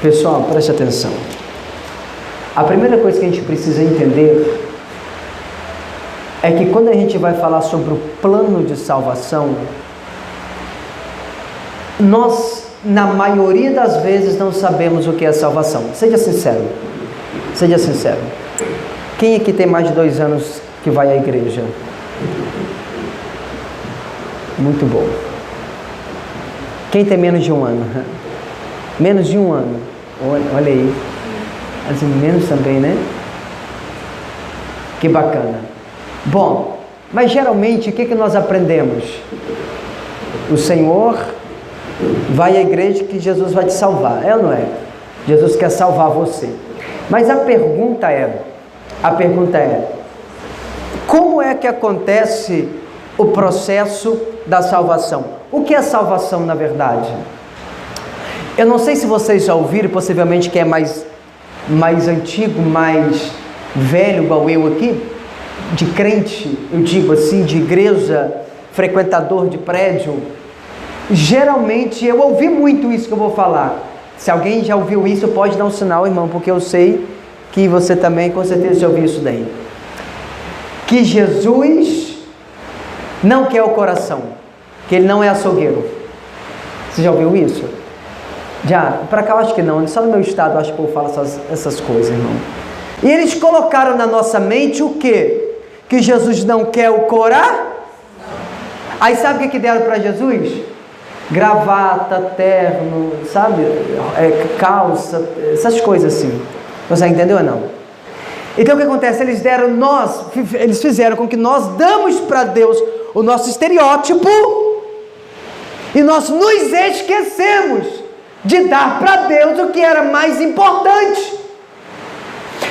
Pessoal, preste atenção. A primeira coisa que a gente precisa entender é que quando a gente vai falar sobre o plano de salvação, nós, na maioria das vezes, não sabemos o que é salvação. Seja sincero. Seja sincero. Quem aqui tem mais de 2 anos que vai à igreja? Muito bom. Quem tem menos de 1 ano? Menos de 1 ano. Olha aí. Assim, menos também, né? Que bacana. Bom, mas geralmente o que nós aprendemos? O Senhor vai à igreja que Jesus vai te salvar. É ou não é? Jesus quer salvar você. Mas a pergunta é, como é que acontece o processo da salvação? O que é salvação na verdade? Eu não sei se vocês já ouviram, possivelmente quem é mais antigo, mais velho, igual eu aqui, de crente, eu digo assim, de igreja, frequentador de prédio, geralmente eu ouvi muito isso que eu vou falar. Se alguém já ouviu isso, pode dar um sinal, irmão, porque eu sei que você também com certeza já ouviu isso daí. Que Jesus não quer o coração, que Ele não é açougueiro. Você já ouviu isso? Já? Para cá eu acho que não, só no meu estado eu acho que eu falo essas coisas, irmão. E eles colocaram na nossa mente o quê? Que Jesus não quer o coração. Aí sabe o que deram para Jesus? Gravata, terno, sabe? Calça, essas coisas assim. Você entendeu ou não? Então o que acontece? Eles fizeram com que nós damos para Deus o nosso estereótipo e nós nos esquecemos de dar para Deus o que era mais importante.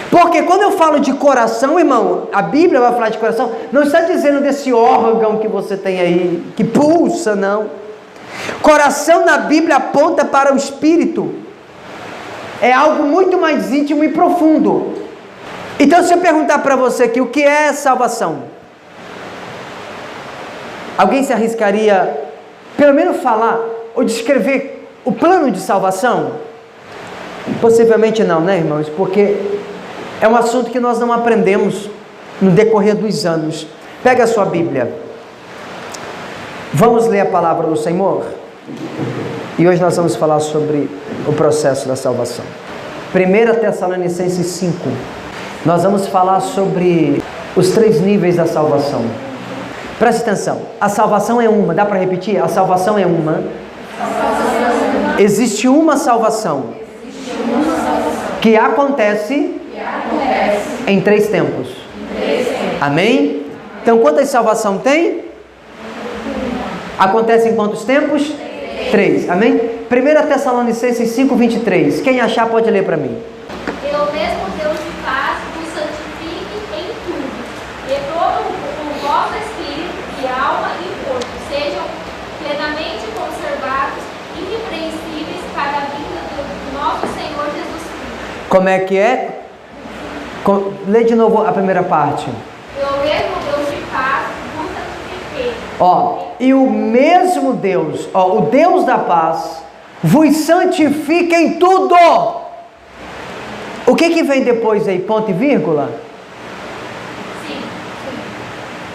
Porque quando eu falo de coração, irmão, a Bíblia vai falar de coração, não está dizendo desse órgão que você tem aí, que pulsa, não. Coração na Bíblia aponta para o espírito. É algo muito mais íntimo e profundo. Então se eu perguntar para você aqui, o que é salvação? Alguém se arriscaria, pelo menos falar, ou descrever o plano de salvação? Possivelmente não, né, irmãos? Porque é um assunto que nós não aprendemos no decorrer dos anos. Pega a sua Bíblia. Vamos ler a palavra do Senhor? E hoje nós vamos falar sobre o processo da salvação. 1 Tessalonicenses 5. Nós vamos falar sobre os 3 níveis da salvação. Preste atenção. A salvação é uma. Dá para repetir? A salvação é uma. Existe uma salvação que acontece em 3 tempos. Amém? Então quantas salvação tem? Acontece em quantos tempos? 3. Amém? 1 Tessalonicenses 5, 23. Quem achar pode ler para mim. Eu mesmo Deus de paz vos santifique em tudo, e todo o vosso espírito e alma e corpo sejam plenamente conservados, irrepreensíveis para a vinda do nosso Senhor Jesus Cristo. Como é que é? Lê de novo a primeira parte. Eu mesmo Deus de paz vos santifique. E o mesmo Deus, o Deus da paz, vos santifica em tudo. O que vem depois aí? Ponto e vírgula? Sim.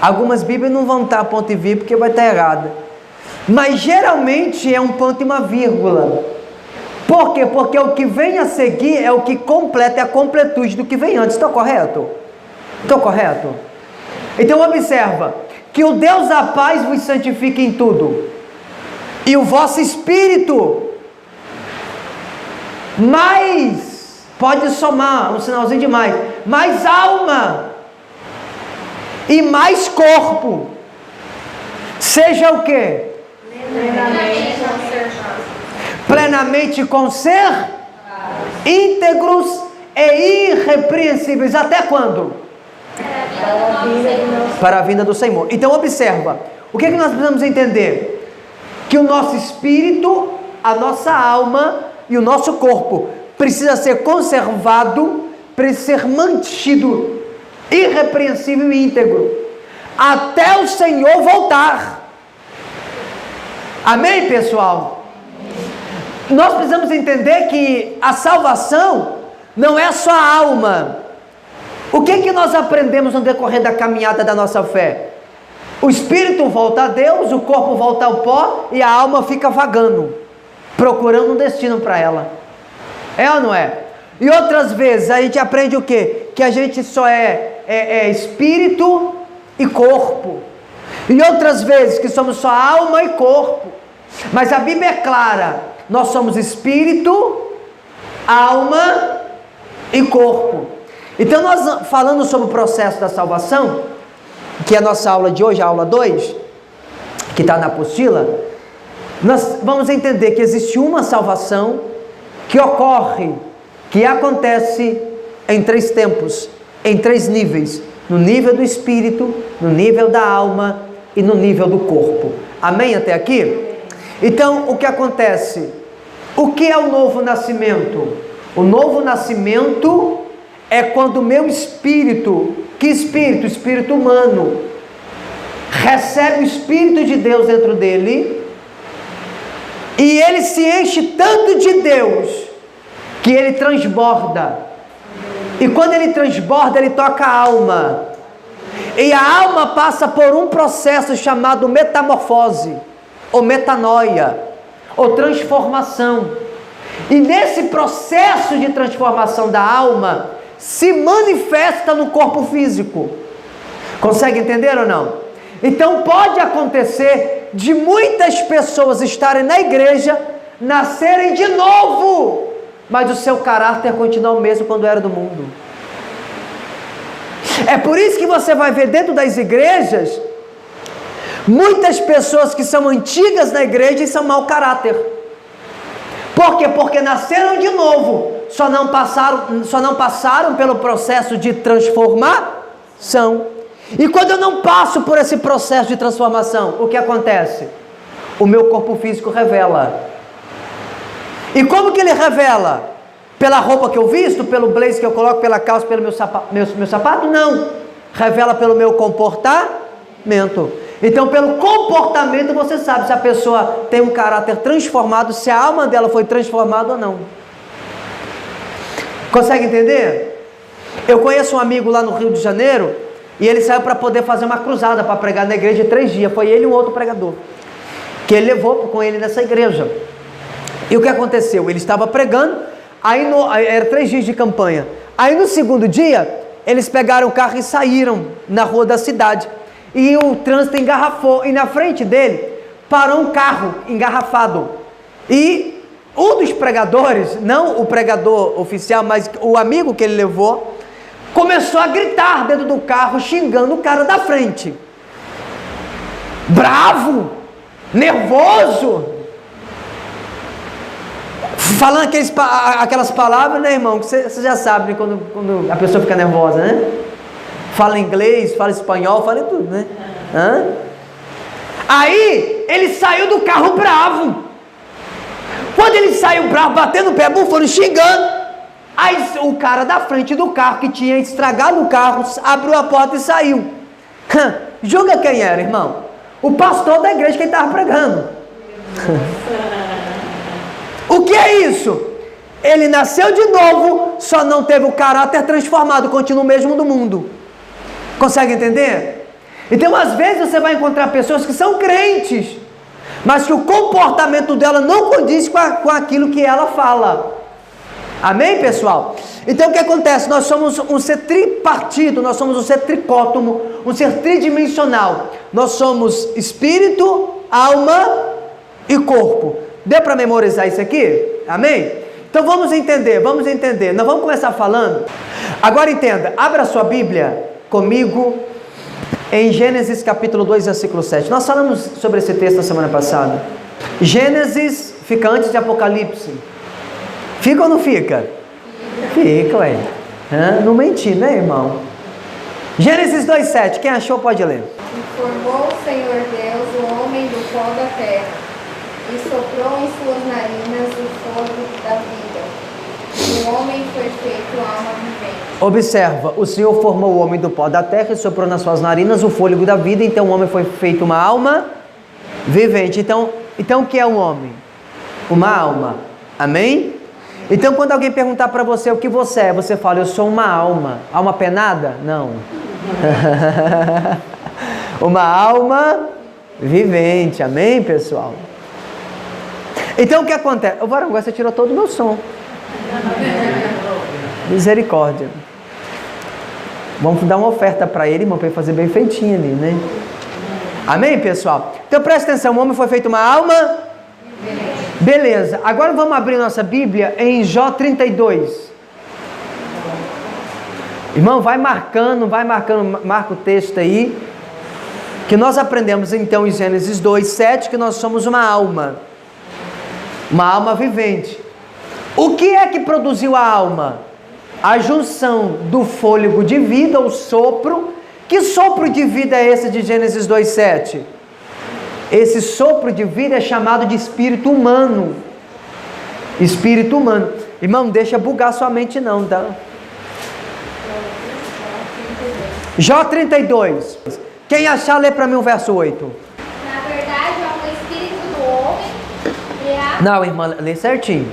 Algumas Bíblias não vão estar ponto e vírgula porque vai estar errado. Mas geralmente é um ponto e uma vírgula. Por quê? Porque o que vem a seguir é o que completa, é a completude do que vem antes. Estou correto? Estou correto? Então observa, que o Deus da paz vos santifique em tudo, e o vosso espírito, mais, pode somar, um sinalzinho de mais alma, e mais corpo, seja o quê? Plenamente conservados, íntegros e irrepreensíveis. Até quando? Para a vinda do Senhor. Então observa, o que nós precisamos entender? Que o nosso espírito, a nossa alma e o nosso corpo precisa ser conservado, precisa ser mantido irrepreensível e íntegro até o Senhor voltar. Amém, pessoal? nós precisamos entender que a salvação não é só a alma. O que nós aprendemos no decorrer da caminhada da nossa fé? O espírito volta a Deus, o corpo volta ao pó e a alma fica vagando, procurando um destino para ela. É ou não é? E outras vezes a gente aprende o quê? Que a gente só é espírito e corpo. E outras vezes que somos só alma e corpo. Mas a Bíblia é clara, nós somos espírito, alma e corpo. Então nós falando sobre o processo da salvação, que é a nossa aula de hoje, a aula 2, que está na apostila, nós vamos entender que existe uma salvação que ocorre, que acontece em 3 tempos, em 3 níveis, no nível do espírito, no nível da alma e no nível do corpo. Amém até aqui? Então, o que acontece? O que é o novo nascimento? O novo nascimento é quando o meu espírito, que espírito? Espírito humano, recebe o Espírito de Deus dentro dele, e ele se enche tanto de Deus, que ele transborda, e quando ele transborda, ele toca a alma, e a alma passa por um processo chamado metamorfose, ou metanoia, ou transformação, e nesse processo de transformação da alma, se manifesta no corpo físico. Consegue entender ou não? Então pode acontecer de muitas pessoas estarem na igreja, nascerem de novo, mas o seu caráter continua o mesmo quando era do mundo. É por isso que você vai ver dentro das igrejas muitas pessoas que são antigas na igreja e são mau caráter. Por quê? Porque nasceram de novo, só não passaram pelo processo de transformação. E quando eu não passo por esse processo de transformação, o que acontece? O meu corpo físico revela. E como que ele revela? Pela roupa que eu visto, pelo blazer que eu coloco, pela calça, pelo meu sapato? Não. Revela pelo meu comportamento. Então, pelo comportamento, você sabe se a pessoa tem um caráter transformado, se a alma dela foi transformada ou não. Consegue entender? Eu conheço um amigo lá no Rio de Janeiro, e ele saiu para poder fazer uma cruzada, para pregar na igreja 3 dias. Foi ele e um outro pregador, que ele levou com ele nessa igreja. E o que aconteceu? Ele estava pregando, era 3 dias de campanha. Aí no segundo dia, eles pegaram o carro e saíram na rua da cidade. E o trânsito engarrafou, e na frente dele parou um carro engarrafado. E um dos pregadores, não o pregador oficial, mas o amigo que ele levou, começou a gritar dentro do carro, xingando o cara da frente. Bravo, nervoso, falando aquelas palavras, né, irmão, que você já sabe, né, quando a pessoa fica nervosa, né? Fala inglês, fala espanhol, fala tudo, né? Aí, ele saiu do carro bravo. Quando ele saiu bravo, batendo o pé, bufando, xingando, aí o cara da frente do carro, que tinha estragado o carro, abriu a porta e saiu. Julga quem era, irmão? O pastor da igreja que ele estava pregando. O que é isso? Ele nasceu de novo, só não teve o caráter transformado, continua o mesmo do mundo. Consegue entender? Então, às vezes, você vai encontrar pessoas que são crentes, mas que o comportamento dela não condiz com aquilo que ela fala. Amém, pessoal? Então, o que acontece? Nós somos um ser tripartido, nós somos um ser tricótomo, um ser tridimensional. Nós somos espírito, alma e corpo. Deu para memorizar isso aqui? Amém? Então, vamos entender. Nós vamos começar falando. Agora entenda, abra sua Bíblia comigo em Gênesis capítulo 2, versículo 7. Nós falamos sobre esse texto na semana passada. Gênesis fica antes de Apocalipse. Fica ou não fica? Fica, ué. Não menti, né, irmão? Gênesis 2, 7. Quem achou pode ler. E formou o Senhor Deus o homem do pó da terra, e soprou em suas narinas o fogo da vida. E o homem foi feito alma vivente. Observa, o Senhor formou o homem do pó da terra e soprou nas suas narinas o fôlego da vida, então o homem foi feito uma alma vivente. Então o que é um homem? Uma alma. Amém? Então quando alguém perguntar para você o que você é, você fala, eu sou uma alma. Alma penada? Não. Uma alma vivente. Amém, pessoal? Então o que acontece? O Varão, você tirou todo o meu som. Misericórdia. Vamos dar uma oferta para ele, irmão, para ele fazer bem feitinho ali, né? Amém, pessoal? Então presta atenção, o homem foi feito uma alma. Beleza, agora vamos abrir nossa Bíblia em Jó 32. Irmão, vai marcando, marca o texto aí. Que nós aprendemos então em Gênesis 2:7 que nós somos uma alma vivente. O que é que produziu a alma? A junção do fôlego de vida, o sopro. Que sopro de vida é esse de Gênesis 2:7? Esse sopro de vida é chamado de espírito humano. Espírito humano. Irmão, não deixa bugar sua mente não, tá? Jó 32. Quem achar, lê para mim o verso 8. Na verdade, há um espírito no homem e há... Não, irmã, lê certinho.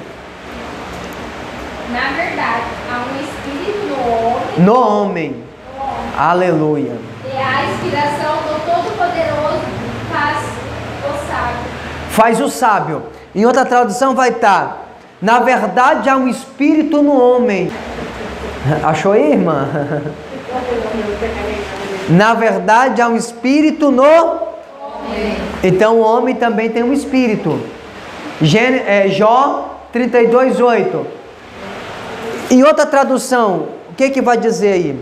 Na verdade, há um espírito no homem. No homem. Aleluia. E a inspiração do Todo-Poderoso faz o sábio. Faz o sábio. Em outra tradução vai estar, na verdade há um espírito no homem. Achou aí, irmã? Na verdade há um espírito no homem. Então o homem também tem um espírito. Jó 32:8. Em outra tradução, o que vai dizer aí?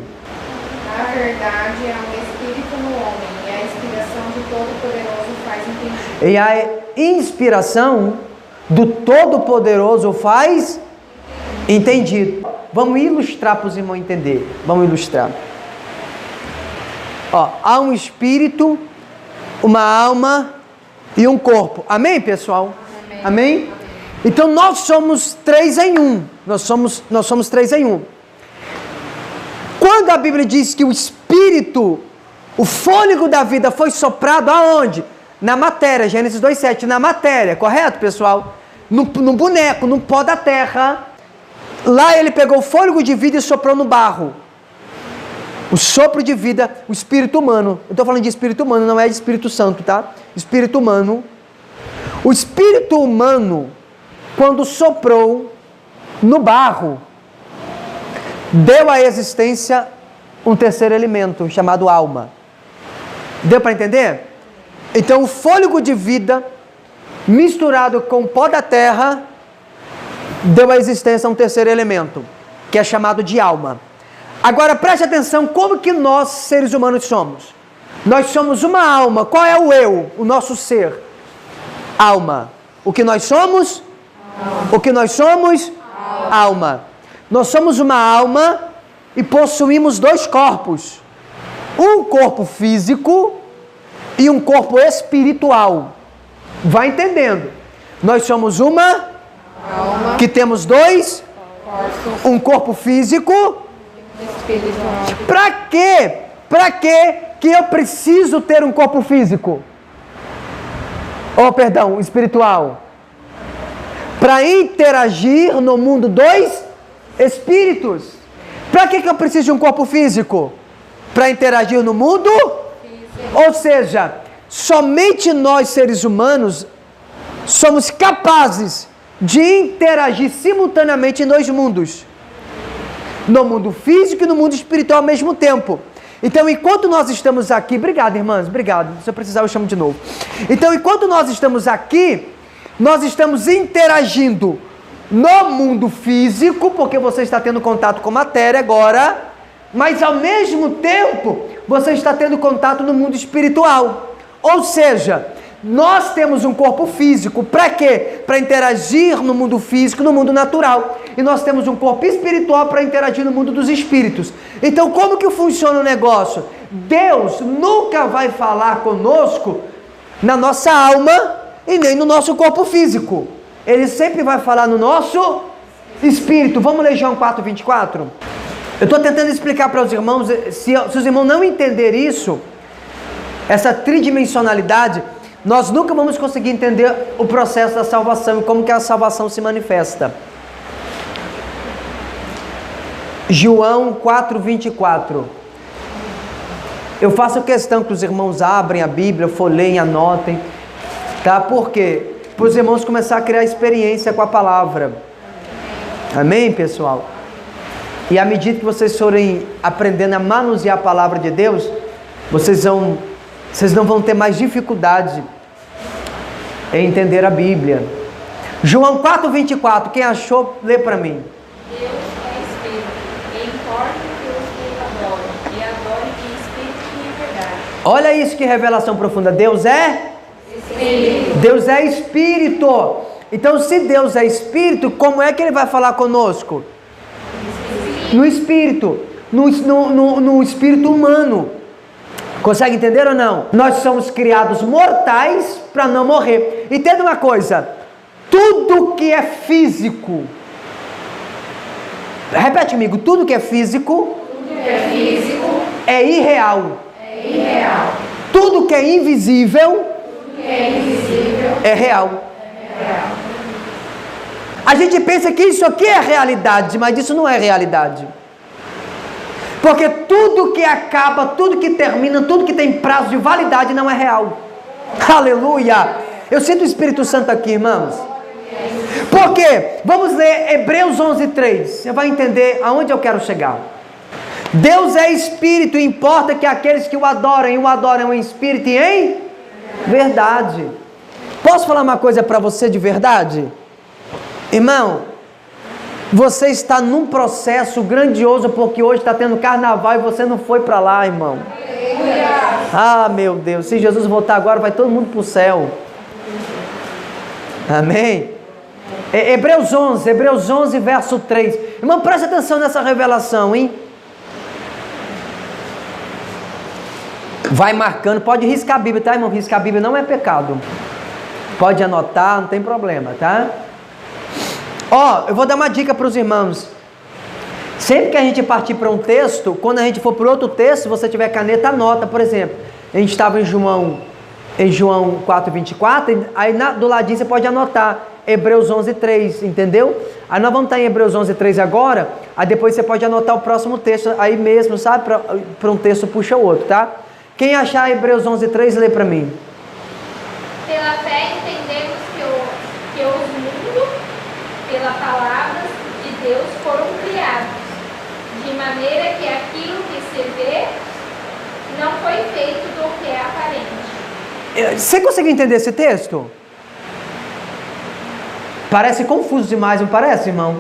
Na verdade, há um espírito no homem, e a inspiração de Todo-Poderoso faz entendido. E a inspiração do Todo-Poderoso faz entendido. Vamos ilustrar para os irmãos entender. Vamos ilustrar. Ó, há um espírito, uma alma e um corpo. Amém, pessoal? Amém? Amém? Então nós somos 3 em 1. Nós somos 3 em 1. Quando a Bíblia diz que o espírito, o fôlego da vida foi soprado aonde? Na matéria, Gênesis 2:7, na matéria, correto, pessoal? No boneco, no pó da terra. Lá ele pegou o fôlego de vida e soprou no barro. O sopro de vida, o espírito humano. Eu estou falando de espírito humano, não é de Espírito Santo, tá? Espírito humano. O espírito humano, quando soprou no barro, deu à existência um terceiro elemento, chamado alma. Deu para entender? Então o fôlego de vida, misturado com o pó da terra, deu à existência um terceiro elemento, que é chamado de alma. Agora preste atenção, como que nós, seres humanos, somos? Nós somos uma alma. Qual é o eu? O nosso ser? Alma. O que nós somos? Alma. O que nós somos? Alma. Nós somos uma alma e possuímos 2 corpos. Um corpo físico e um corpo espiritual. Vai entendendo. Nós somos uma alma que temos 2 corpos. Um corpo físico espiritual. Para quê? Para quê que eu preciso ter um corpo físico? Perdão, espiritual. Para interagir no mundo dos espíritos. Para que eu preciso de um corpo físico? Para interagir no mundo físico. Ou seja, somente nós seres humanos somos capazes de interagir simultaneamente em 2 mundos. No mundo físico e no mundo espiritual ao mesmo tempo. Então, enquanto nós estamos aqui... Obrigado, irmãs, obrigado. Se eu precisar, eu chamo de novo. Então, enquanto nós estamos aqui, nós estamos interagindo no mundo físico, porque você está tendo contato com matéria agora, mas ao mesmo tempo, você está tendo contato no mundo espiritual. Ou seja, nós temos um corpo físico, para quê? Para interagir no mundo físico, no mundo natural. E nós temos um corpo espiritual para interagir no mundo dos espíritos. Então, como que funciona o negócio? Deus nunca vai falar conosco na nossa alma e nem no nosso corpo físico. Ele sempre vai falar no nosso espírito. Vamos ler João 4:24? Eu estou tentando explicar para os irmãos, se os irmãos não entenderem isso, essa tridimensionalidade, nós nunca vamos conseguir entender o processo da salvação e como que a salvação se manifesta. João 4:24. Eu faço questão que os irmãos abrem a Bíblia, folheiem, anotem, tá? Por quê? Para os irmãos começar a criar experiência com a palavra. Amém, pessoal? E à medida que vocês forem aprendendo a manusear a palavra de Deus, vocês não vão ter mais dificuldade em entender a Bíblia. João 4:24, quem achou, lê para mim. Deus é Espírito, e importa que os que adoram, e adorem em Espírito e em verdade. Olha isso, que revelação profunda. Deus é Espírito. Deus é Espírito. Então, se Deus é Espírito, como é que Ele vai falar conosco? No Espírito, no Espírito humano. Consegue entender ou não? Nós somos criados mortais para não morrer. Entenda uma coisa: tudo que é físico, repete comigo, tudo que é físico, é irreal. Tudo que é invisível, é real. A gente pensa que isso aqui é realidade, mas isso não é realidade. Porque tudo que acaba, tudo que termina, tudo que tem prazo de validade não é real. Aleluia! Eu sinto o Espírito Santo aqui, irmãos. Por quê? Vamos ler Hebreus 11:3. Você vai entender aonde eu quero chegar. Deus é Espírito, e importa que aqueles que o adoram em Espírito e em verdade. Posso falar uma coisa para você de verdade? Irmão, você está num processo grandioso, porque hoje está tendo carnaval e você não foi para lá, irmão. Ah, meu Deus, se Jesus voltar agora, vai todo mundo para o céu. Amém? Hebreus 11, verso 3. Irmão, preste atenção nessa revelação, hein? Vai marcando, pode riscar a Bíblia, tá, irmão? Riscar a Bíblia não é pecado. Pode anotar, não tem problema, tá? Eu vou dar uma dica para os irmãos. Sempre que a gente partir para um texto, quando a gente for para outro texto, se você tiver caneta, anota. Por exemplo, a gente estava em João 4:24, aí do ladinho você pode anotar Hebreus 11:3, entendeu? Aí nós vamos estar em Hebreus 11:3 agora, aí depois você pode anotar o próximo texto aí mesmo, sabe? Para um texto puxa o outro, tá? Quem achar Hebreus 11:3, lê para mim. Pela fé entendemos que os mundos, pela palavra de Deus, foram criados, de maneira que aquilo que se vê não foi feito do que é aparente. Você consegue entender esse texto? Parece confuso demais, não parece, irmão?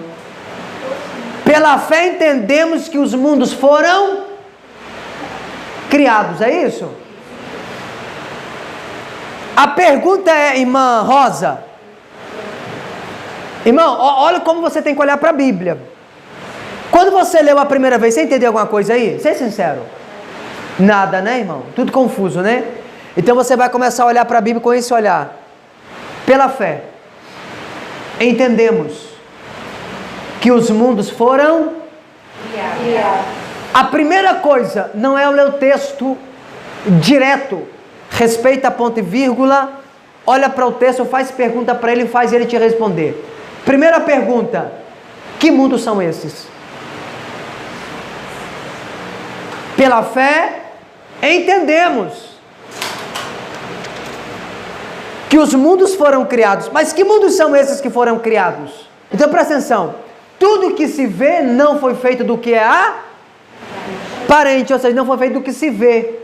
Pela fé entendemos que os mundos foram criados, é isso? A pergunta é, irmã Rosa, irmão, olha como você tem que olhar para a Bíblia. Quando você leu a primeira vez, você entendeu alguma coisa aí? Seja sincero. Nada, né, irmão? Tudo confuso, né? Então você vai começar a olhar para a Bíblia com esse olhar. Pela fé, entendemos que os mundos foram criados. A primeira coisa não é ler o texto direto. Respeita ponto e vírgula, olha para o texto, faz pergunta para ele, faz ele te responder. Primeira pergunta: que mundos são esses? Pela fé, entendemos que os mundos foram criados. Mas que mundos são esses que foram criados? Então presta atenção: tudo que se vê não foi feito do que é aparente, ou seja, não foi feito do que se vê.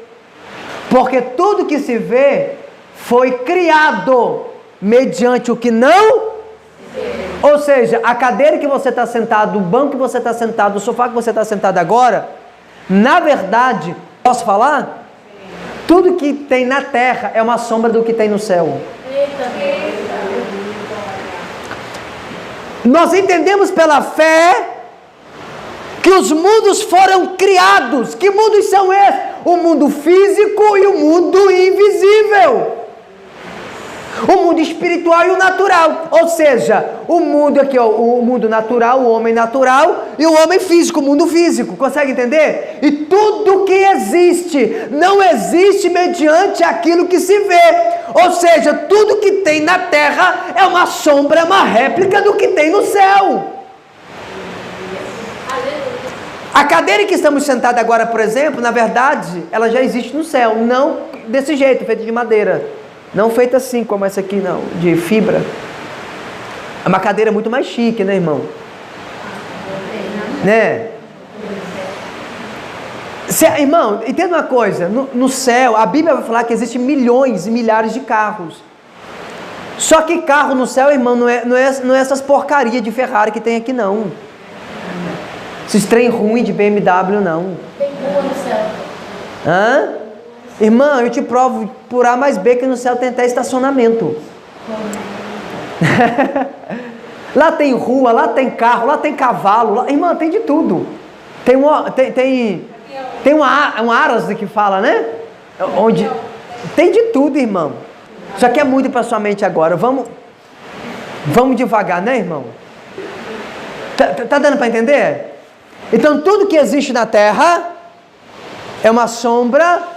Porque tudo que se vê foi criado mediante o que não. Ou seja, a cadeira que você está sentado, o banco que você está sentado, o sofá que você está sentado agora, na verdade, posso falar? Tudo que tem na terra é uma sombra do que tem no céu. Nós entendemos pela fé que os mundos foram criados. Que mundos são esses? O mundo físico e o mundo invisível. O mundo espiritual e o natural. Ou seja, o mundo aqui, ó, o mundo natural, o homem natural e o homem físico, o mundo físico. Consegue entender? E tudo que existe não existe mediante aquilo que se vê. Ou seja, tudo que tem na terra é uma sombra, é uma réplica do que tem no céu. A cadeira em que estamos sentados agora, por exemplo, na verdade, ela já existe no céu. Não desse jeito, feita de madeira. Não feita assim, como essa aqui, não, de fibra. É uma cadeira muito mais chique, né, irmão? Né? Irmão, entenda uma coisa. No céu, a Bíblia vai falar que existem milhões e milhares de carros. Só que carro no céu, irmão, não é essas porcarias de Ferrari que tem aqui, não. Esses trem ruim de BMW, não. Tem rua no céu. Hã? Irmão, eu te provo por A mais B que no céu tem até estacionamento. Lá tem rua, lá tem carro, lá tem cavalo, lá, irmão, tem de tudo. Tem um aras que fala, né? Onde tem de tudo, irmão. Isso aqui é muito para sua mente agora. Vamos devagar, né, irmão? Tá dando para entender? Então tudo que existe na terra é uma sombra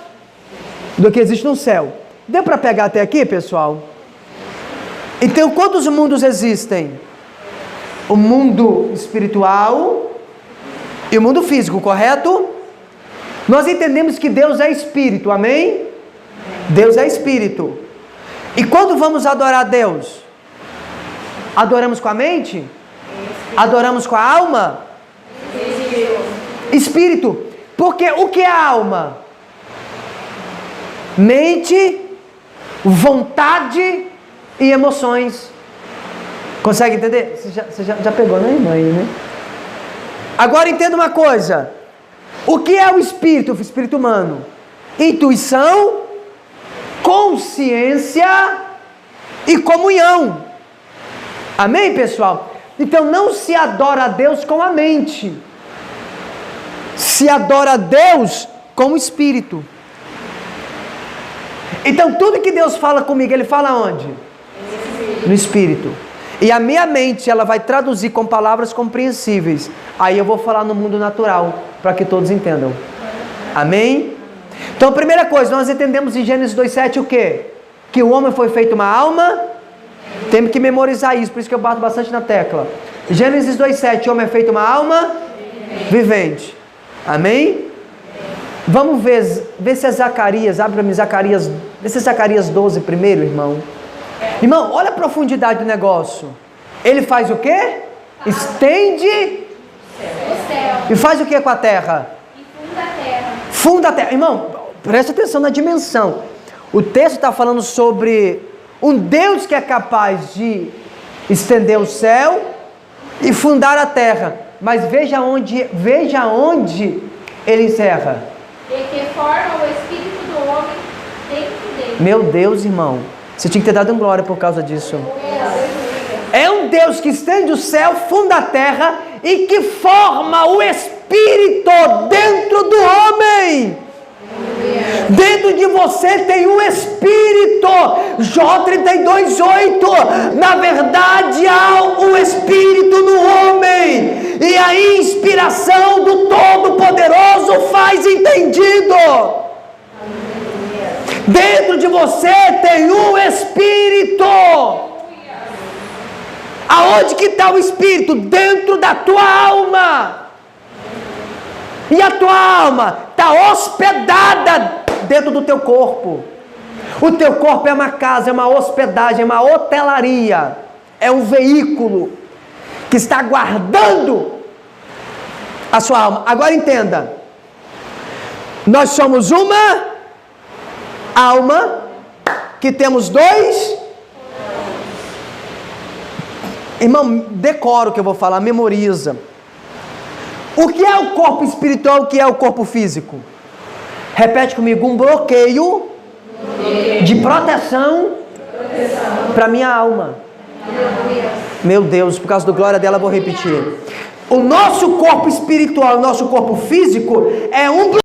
do que existe no céu. Deu para pegar até aqui, pessoal? Então, quantos mundos existem? O mundo espiritual e o mundo físico, correto? Nós entendemos que Deus é espírito, amém? Deus é espírito. E quando vamos adorar a Deus? Adoramos com a mente? Adoramos com a alma? Espírito. Porque o que é a alma? Mente, vontade e emoções. Consegue entender? Você já pegou, né, irmã? Né? Agora entenda uma coisa. O que é o espírito humano? Intuição, consciência e comunhão. Amém, pessoal? Então não se adora a Deus com a mente. Se adora a Deus com o espírito. Então tudo que Deus fala comigo, Ele fala onde? No espírito. E a minha mente, ela vai traduzir com palavras compreensíveis. Aí eu vou falar no mundo natural, para que todos entendam. Amém? Então, primeira coisa, nós entendemos em Gênesis 2:7 o quê? Que o homem foi feito uma alma. Temos que memorizar isso, por isso que eu bato bastante na tecla. Gênesis 2:7, o homem é feito uma alma vivente. Amém? Vamos ver se é Zacarias, abre para mim Zacarias, vê se é Zacarias 12 primeiro, irmão. Irmão, olha a profundidade do negócio. Ele faz o quê? Estende O céu. e faz o que com a terra? E funda a terra. Funda a terra. Irmão, presta atenção na dimensão. O texto está falando sobre um Deus que é capaz de estender o céu e fundar a terra. Mas veja onde ele encerra. E que forma o espírito do homem dentro dele. Meu Deus, irmão. Você tinha que ter dado um glória por causa disso. É um Deus que estende o céu, funda a terra e que forma o espírito dentro do homem. Dentro de você tem um espírito. Jó 32:8. Na verdade há um espírito no homem, e a inspiração do Todo-Poderoso faz entendido. Dentro de você tem um espírito. Aonde que está o espírito? Dentro da tua alma. E a tua alma está hospedada dentro do teu corpo. O teu corpo é uma casa, é uma hospedagem, é uma hotelaria. É um veículo que está guardando a sua alma. Agora entenda. Nós somos uma alma que temos dois. Irmão, decora o que eu vou falar, memoriza. O que é o corpo espiritual, o que é o corpo físico? Repete comigo, um bloqueio de proteção para minha alma. Meu Deus, por causa do glória dela, eu vou repetir. O nosso corpo espiritual, o nosso corpo físico é um bloqueio